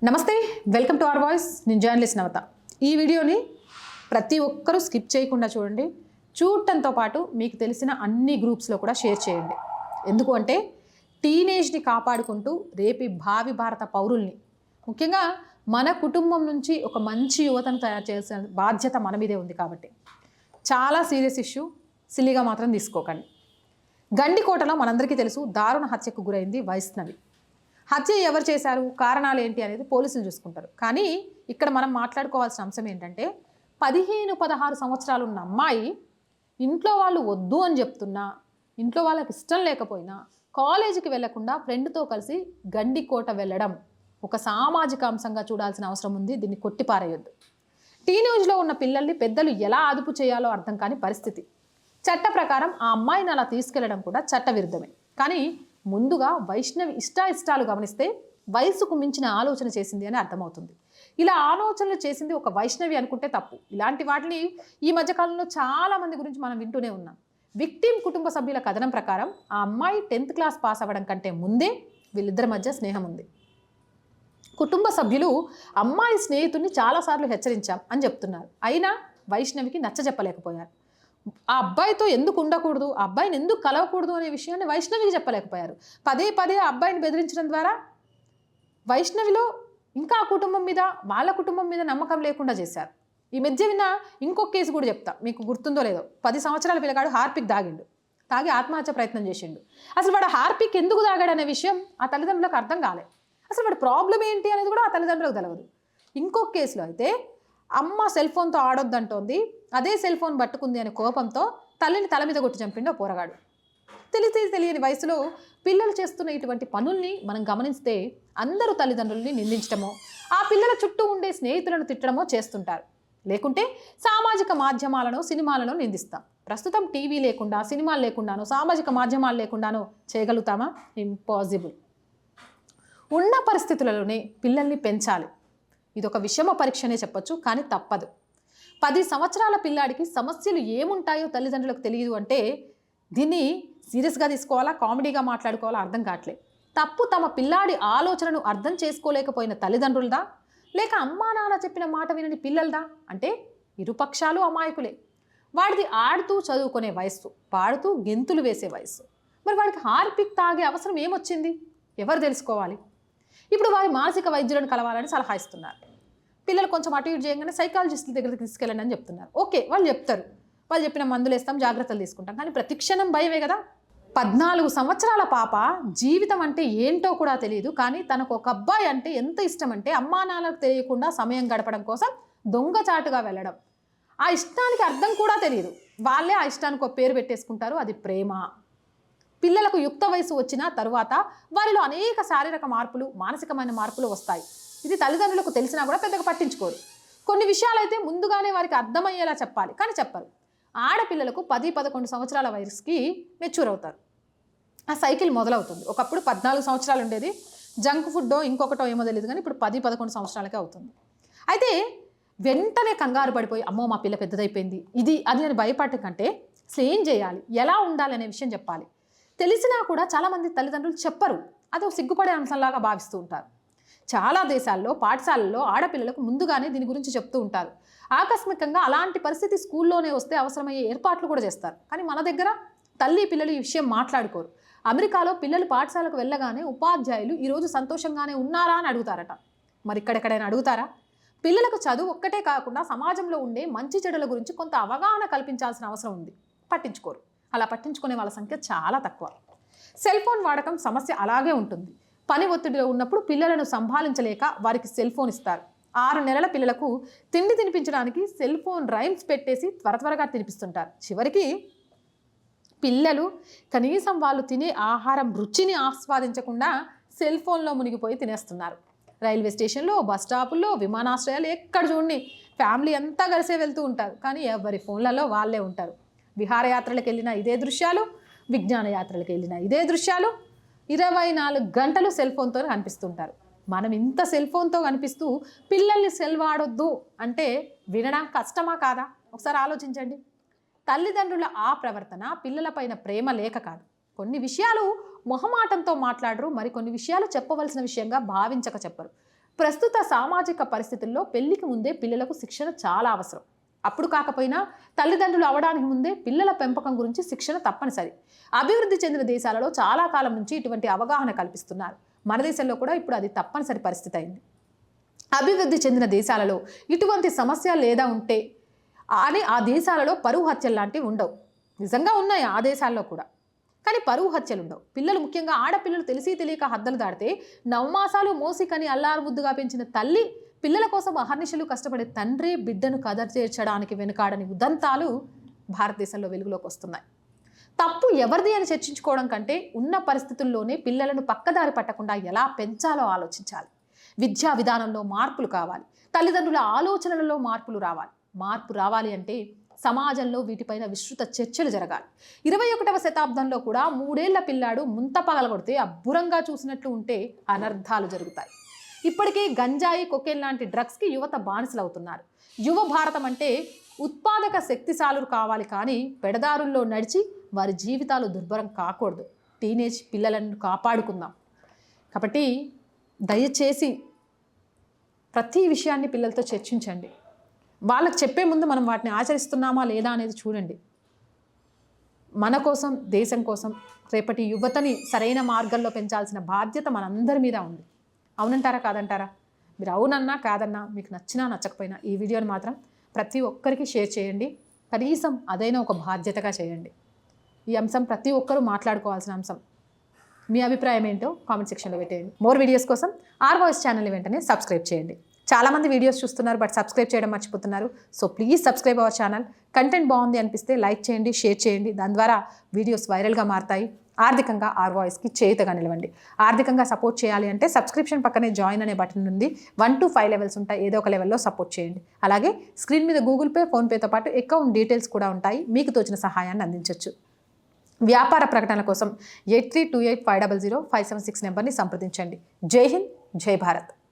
నమస్తే, welcome to our voice. నేను journalist నవత. ఈ వీడియోని ప్రతి ఒక్కరూ స్కిప్ చేయకుండా చూడండి. చూడటంతో పాటు మీకు తెలిసిన అన్ని గ్రూప్స్లో కూడా షేర్ చేయండి. ఎందుకు అంటే టీనేజ్ని కాపాడుకుంటూ రేపు భావి భారత పౌరుల్ని, ముఖ్యంగా మన కుటుంబం నుంచి ఒక మంచి యువతను తయారు చేయాల్సిన బాధ్యత మన మీదే ఉంది. కాబట్టి చాలా సీరియస్ ఇష్యూ, సిల్లిగా మాత్రం తీసుకోకండి. గండికోటలో మనందరికీ తెలుసు, దారుణ హత్యకు గురైంది వైష్ణవి. హత్య ఎవరు చేశారు, కారణాలు ఏంటి అనేది పోలీసులు చూసుకుంటారు. కానీ ఇక్కడ మనం మాట్లాడుకోవాల్సిన అంశం ఏంటంటే 15-16 సంవత్సరాలు ఉన్న అమ్మాయి ఇంట్లో వాళ్ళు వద్దు అని చెప్తున్నా, ఇంట్లో వాళ్ళకి ఇష్టం లేకపోయినా కాలేజీకి వెళ్లకుండా ఫ్రెండ్తో కలిసి గండికోట వెళ్ళడం ఒక సామాజిక అంశంగా చూడాల్సిన అవసరం ఉంది. దీన్ని కొట్టిపారేయొద్దు. టీనేజ్లో ఉన్న పిల్లల్ని పెద్దలు ఎలా అదుపు చేయాలో అర్థం కాని పరిస్థితి. చట్ట ప్రకారం ఆ అమ్మాయిని అలా తీసుకెళ్లడం కూడా చట్టవిరుద్ధమే. కానీ ముందుగా వైష్ణవి ఇష్టాలు గమనిస్తే వయసుకు మించిన ఆలోచన చేసింది అని అర్థమవుతుంది. ఇలా ఆలోచనలు చేసింది ఒక వైష్ణవి అనుకుంటే తప్పు. ఇలాంటి వాటిని ఈ మధ్యకాలంలో చాలా మంది గురించి మనం వింటూనే ఉన్నాం. విక్టిమ్ కుటుంబ సభ్యుల కథనం ప్రకారం ఆ అమ్మాయి 10th క్లాస్ పాస్ అవ్వడం కంటే ముందే వీళ్ళిద్దరి మధ్య స్నేహం ఉంది. కుటుంబ సభ్యులు అమ్మాయి స్నేహితుడిని చాలాసార్లు హెచ్చరించాం అని చెప్తున్నారు. అయినా వైష్ణవికి నచ్చజెప్పలేకపోయారు. ఆ అబ్బాయితో ఎందుకు ఉండకూడదు, ఆ అబ్బాయిని ఎందుకు కలవకూడదు అనే విషయాన్ని వైష్ణవికి చెప్పలేకపోయారు. పదే ఆ అబ్బాయిని బెదిరించడం ద్వారా వైష్ణవిలో ఇంకా కుటుంబం మీద, వాళ్ళ కుటుంబం మీద నమ్మకం లేకుండా చేశారు. ఈ మధ్య విన్న ఇంకొక కేసు కూడా చెప్తా, మీకు గుర్తుందో లేదో. 10 సంవత్సరాల పిల్లగాడు హార్పిక్ తాగి ఆత్మహత్య ప్రయత్నం చేసిండు. అసలు వాడు హార్పిక్ ఎందుకు తాగాడు అనే విషయం ఆ తల్లిదండ్రులకు అర్థం కాలే. అసలు వాడు ప్రాబ్లం ఏంటి అనేది కూడా ఆ తల్లిదండ్రులకు తెలియదు. ఇంకొక కేసులో అయితే అమ్మ సెల్ ఫోన్తో ఆడొద్దంటోంది, అదే సెల్ ఫోన్ పట్టుకుంది అనే కోపంతో తల్లిని తల మీద కొట్టి చంపిండు పోరగాడు. తెలియని వయసులో పిల్లలు చేస్తున్న ఇటువంటి పనుల్ని మనం గమనిస్తే అందరూ తల్లిదండ్రుల్ని నిందించడమో, ఆ పిల్లల చుట్టూ ఉండే స్నేహితులను తిట్టడమో చేస్తుంటారు. లేకుంటే సామాజిక మాధ్యమాలను, సినిమాలను నిందిస్తాం. ప్రస్తుతం టీవీ లేకుండా, సినిమాలు లేకుండానో, సామాజిక మాధ్యమాలు లేకుండానో చేయగలుగుతామా? ఇంపాసిబుల్. ఉన్న పరిస్థితులలోనే పిల్లల్ని పెంచాలి. ఇదొక విషమ పరీక్షనే చెప్పొచ్చు, కానీ తప్పదు. 10 సంవత్సరాల పిల్లాడికి సమస్యలు ఏముంటాయో తల్లిదండ్రులకు తెలియదు అంటే దీన్ని సీరియస్గా తీసుకోవాలా, కామెడీగా మాట్లాడుకోవాలా అర్థం కావట్లేదు. తప్పు తమ పిల్లాడి ఆలోచనను అర్థం చేసుకోలేకపోయిన తల్లిదండ్రులదా, లేక అమ్మా నాన్న చెప్పిన మాట వినని పిల్లలదా అంటే ఇరుపక్షాలు అమాయకులే. వాడిది ఆడుతూ చదువుకునే వయస్సు, పాడుతూ గెంతులు వేసే వయస్సు. మరి వాడికి హార్పిక్ తాగే అవసరం ఏమొచ్చింది? ఎవరు తెలుసుకోవాలి? ఇప్పుడు వారి మానసిక వైద్యులను కలవాలని సలహా ఇస్తున్నారు. పిల్లలు కొంచెం అటు ఇటు చేయగానే సైకాలజిస్టుల దగ్గరికి తీసుకెళ్ళండి అని చెప్తున్నారు. ఓకే, వాళ్ళు చెప్తారు, వాళ్ళు చెప్పిన మందులు వేస్తాం, జాగ్రత్తలు తీసుకుంటాం. కానీ ప్రతిక్షణం భయమే కదా. 14 సంవత్సరాల పాప జీవితం అంటే ఏంటో కూడా తెలియదు. కానీ తనకు ఒక అబ్బాయి అంటే ఎంత ఇష్టం అంటే అమ్మా నాన్నలకు తెలియకుండా సమయం గడపడం కోసం దొంగచాటుగా వెళ్ళడం. ఆ ఇష్టానికి అర్థం కూడా తెలియదు. వాళ్ళే ఆ ఇష్టానికి ఒక పేరు పెట్టేసుకుంటారు, అది ప్రేమ. పిల్లలకు యుక్త వయసు వచ్చిన తరువాత వారిలో అనేక శారీరక మార్పులు, మానసికమైన మార్పులు వస్తాయి. ఇది తల్లిదండ్రులకు తెలిసినా కూడా పెద్దగా పట్టించుకోరు. కొన్ని విషయాలైతే ముందుగానే వారికి అర్థమయ్యేలా చెప్పాలి, కానీ చెప్పరు. ఆడపిల్లలకు 10-11 సంవత్సరాల వయసుకి మెచ్యూర్ అవుతారు. ఆ సైకిల్ మొదలవుతుంది. ఒకప్పుడు 14 సంవత్సరాలు ఉండేది. జంక్ ఫుడ్డో ఇంకొకటో ఏమో తెలియదు, కానీ ఇప్పుడు 10-11 సంవత్సరాలకే అవుతుంది. అయితే వెంటనే కంగారు పడిపోయి అమ్మో మా పిల్ల పెద్దదైపోయింది, ఇది అది అని భయపడటం కంటే అసలు ఏం చేయాలి, ఎలా ఉండాలి అనే విషయం చెప్పాలి. తెలిసినా కూడా చాలామంది తల్లిదండ్రులు చెప్పరు. అదో సిగ్గుపడే అంశంలాగా భావిస్తూ ఉంటారు. చాలా దేశాల్లో పాఠశాలల్లో ఆడపిల్లలకు ముందుగానే దీని గురించి చెప్తూ ఉంటారు. ఆకస్మికంగా అలాంటి పరిస్థితి స్కూల్లోనే వస్తే అవసరమయ్యే ఏర్పాట్లు కూడా చేస్తారు. కానీ మన దగ్గర తల్లి పిల్లలు ఈ విషయం మాట్లాడుకోరు. అమెరికాలో పిల్లలు పాఠశాలకు వెళ్ళగానే ఉపాధ్యాయులు ఈరోజు సంతోషంగానే ఉన్నారా అని అడుగుతారట. మరి ఇక్కడెక్కడైనా అడుగుతారా? పిల్లలకు చదువు ఒక్కటే కాకుండా సమాజంలో ఉండే మంచి చెడుల గురించి కొంత అవగాహన కల్పించాల్సిన అవసరం ఉంది. పట్టించుకోరు. అలా పట్టించుకునే వాళ్ళ సంఖ్య చాలా తక్కువ. సెల్ ఫోన్ వాడకం సమస్య అలాగే ఉంటుంది. పని ఒత్తిడిలో ఉన్నప్పుడు పిల్లలను సంభాళించలేక వారికి సెల్ ఫోన్ ఇస్తారు. 6 నెలల పిల్లలకు తిండి తినిపించడానికి సెల్ ఫోన్ రైమ్స్ పెట్టేసి త్వరగా తినిపిస్తుంటారు. చివరికి పిల్లలు కనీసం వాళ్ళు తినే ఆహారం రుచిని ఆస్వాదించకుండా సెల్ ఫోన్లో మునిగిపోయి తినేస్తున్నారు. రైల్వే స్టేషన్లో, బస్ స్టాపుల్లో, విమానాశ్రయాలు ఎక్కడ చూడండి ఫ్యామిలీ అంతా కలిసే వెళ్తూ ఉంటారు. కానీ ఎవరి ఫోన్లలో వాళ్ళే ఉంటారు. విహారయాత్రలకు వెళ్ళిన ఇదే దృశ్యాలు, విజ్ఞాన యాత్రలకు వెళ్ళిన ఇదే దృశ్యాలు. 24 గంటలు సెల్ ఫోన్తో కనిపిస్తుంటారు. మనం ఇంత సెల్ ఫోన్తో కనిపిస్తూ పిల్లల్ని సెల్ వాడొద్దు అంటే వినడం కష్టమా కాదా? ఒకసారి ఆలోచించండి. తల్లిదండ్రుల ఆ ప్రవర్తన పిల్లలపైన ప్రేమ లేక కాదు. కొన్ని విషయాలు మొహమాటంతో మాట్లాడరు, మరికొన్ని విషయాలు చెప్పవలసిన విషయంగా భావించక చెప్పరు. ప్రస్తుత సామాజిక పరిస్థితుల్లో పెళ్లికి ముందే పిల్లలకు శిక్షణ చాలా అవసరం. అప్పుడు కాకపోయినా తల్లిదండ్రులు అవడానికి ముందే పిల్లల పెంపకం గురించి శిక్షణ తప్పనిసరి. అభివృద్ధి చెందిన దేశాలలో చాలా కాలం నుంచి ఇటువంటి అవగాహన కల్పిస్తున్నారు. మన దేశంలో కూడా ఇప్పుడు అది తప్పనిసరి పరిస్థితి అయింది. అభివృద్ధి చెందిన దేశాలలో ఇటువంటి సమస్య లేదా ఉంటే అని ఆ దేశాలలో పరువు హత్యలు లాంటివి ఉండవు. నిజంగా ఉన్నాయి ఆ దేశాల్లో కూడా, కానీ పరువు హత్యలు ఉండవు. పిల్లలు, ముఖ్యంగా ఆడపిల్లలు తెలిసి తెలియక హద్దులు దాటితే నవమాసాలు మోసికని అల్లారు ముద్దుగా పెంచిన తల్లి, పిల్లల కోసం అహర్నిశలు కష్టపడే తండ్రి బిడ్డను కదర్ చేర్చడానికి వెనుకాడని ఉదంతాలు భారతదేశంలో వెలుగులోకి వస్తున్నాయి. తప్పు ఎవరిది అని చర్చించుకోవడం కంటే ఉన్న పరిస్థితుల్లోనే పిల్లలను పక్కదారి పట్టకుండా ఎలా పెంచాలో ఆలోచించాలి. విద్యా విధానంలో మార్పులు కావాలి. తల్లిదండ్రుల ఆలోచనలలో మార్పు రావాలి అంటే సమాజంలో వీటిపైన విస్తృత చర్చలు జరగాలి. 21వ శతాబ్దంలో కూడా 3 ఏళ్ల పిల్లాడు ముంత పగలగొడితే అబ్బురంగా చూసినట్లు ఉంటే అనర్థాలు జరుగుతాయి. ఇప్పటికే గంజాయి, కొకేన్ లాంటి డ్రగ్స్కి యువత బానిసలు అవుతున్నారు. యువ భారతం అంటే ఉత్పాదక శక్తిశాలురు కావాలి, కానీ పెడదారుల్లో నడిచి వారి జీవితాలు దుర్భరం కాకూడదు. టీనేజ్ పిల్లలను కాపాడుకుందాం. కాబట్టి దయచేసి ప్రతి విషయాన్ని పిల్లలతో చర్చించండి. వాళ్ళకి చెప్పే ముందు మనం వాటిని ఆచరిస్తున్నామా లేదా అనేది చూడండి. మన కోసం, దేశం కోసం రేపటి యువతని సరైన మార్గంలో పెంచాల్సిన బాధ్యత మనందరి మీద ఉంది. అవునంటారా కాదంటారా? మీరు అవునన్నా కాదన్నా, మీకు నచ్చినా నచ్చకపోయినా ఈ వీడియోని మాత్రం ప్రతి ఒక్కరికి షేర్ చేయండి. కనీసం అదైనా ఒక బాధ్యతగా చేయండి. ఈ అంశం ప్రతి ఒక్కరూ మాట్లాడుకోవాల్సిన అంశం. మీ అభిప్రాయం ఏంటో కామెంట్ సెక్షన్లో పెట్టేయండి. మోర్ వీడియోస్ కోసం ఆర్ వాయిస్ ఛానల్ని వెంటనే సబ్స్క్రైబ్ చేయండి. చాలామంది వీడియోస్ చూస్తున్నారు బట్ సబ్స్క్రైబ్ చేయడం మర్చిపోతున్నారు. So please subscribe our channel. Content బాగుంది అనిపిస్తే లైక్ చేయండి, షేర్ చేయండి. దాని ద్వారా వీడియోస్ వైరల్గా మారుతాయి. ఆర్థికంగా ఆర్ వాయిస్కి చేయుతగా నిలవండి. ఆర్థికంగా సపోర్ట్ చేయాలి అంటే సబ్స్క్రిప్షన్ పక్కనే జాయిన్ అనే బటన్ ఉంది. 1 to 5 లెవెల్స్ ఉంటాయి. ఏదో ఒక లెవెల్లో సపోర్ట్ చేయండి. అలాగే స్క్రీన్ మీద గూగుల్ పే, ఫోన్పేతో పాటు అకౌంట్ డీటెయిల్స్ కూడా ఉంటాయి. మీకు తోచిన సహాయాన్ని అందించవచ్చు. వ్యాపార ప్రకటనల కోసం 8328500576 నెంబర్ని సంప్రదించండి. జై హింద్, జై భారత్.